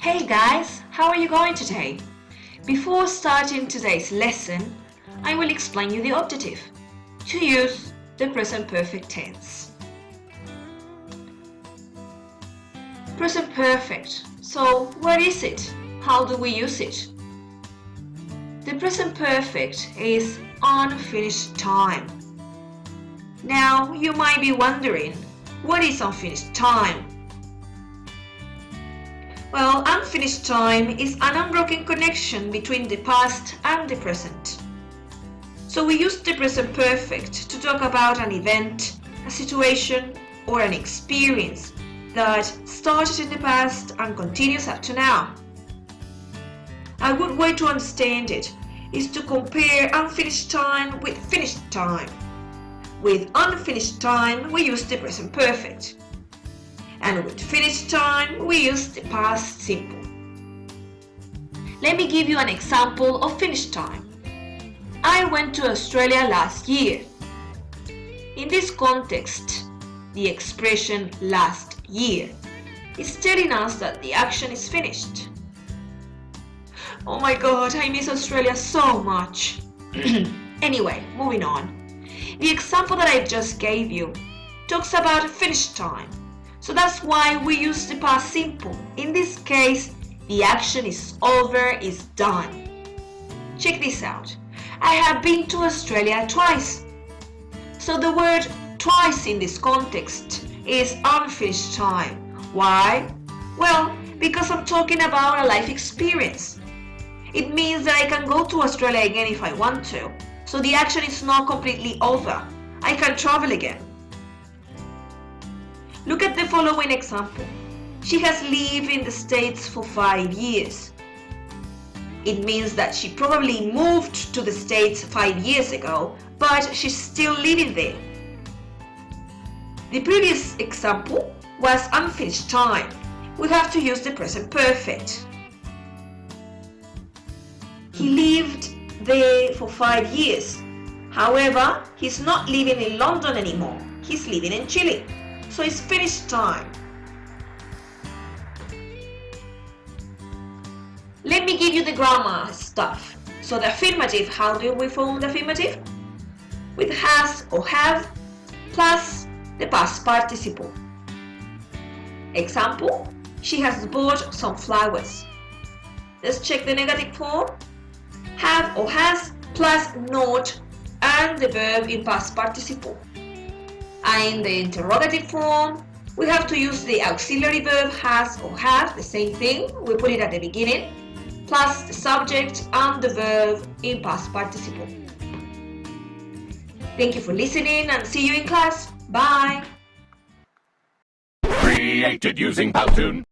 Hey guys, how are you going today? Before starting today's lesson, I will explain you the objective to use the present perfect tense. Present perfect. So what is it? How do we use it? The present perfect is unfinished time. Now you might be wondering, what is unfinished time? Well, unfinished time is an unbroken connection between the past and the present. So we use the present perfect to talk about an event, a situation, or an experience that started in the past and continues up to now. A good way to understand it is to compare unfinished time with finished time. With unfinished time, we use the present perfect. And with finished time, we use the past simple. Let me give you an example of finished time. I went to Australia last year. In this context, the expression last year is telling us that the action is finished. Oh my god, I miss Australia so much. Anyway, moving on. The example that I just gave you talks about finished time. So that's why we use the past simple. In this case, the action is over, is done. Check this out. I have been to Australia twice. So the word twice in this context is unfinished time. Why? Well, because I'm talking about a life experience. It means that I can go to Australia again if I want to. So the action is not completely over. I can travel again. Look at the following example. She has lived in the States for 5 years. It means that she probably moved to the States 5 years ago, but she's still living there. The previous example was unfinished time. We have to use the present perfect. He lived there for 5 years. However, he's not living in London anymore. He's living in Chile. So it's finished time. Let me give you the grammar stuff. So the affirmative, how do we form the affirmative? With has or have plus the past participle. Example, she has bought some flowers. Let's check the negative form. Have or has plus not and the verb in past participle. And in the interrogative form, we have to use the auxiliary verb has or have, the same thing, we put it at the beginning, plus the subject and the verb in past participle. Thank you for listening and see you in class. Bye! Created using Powtoon.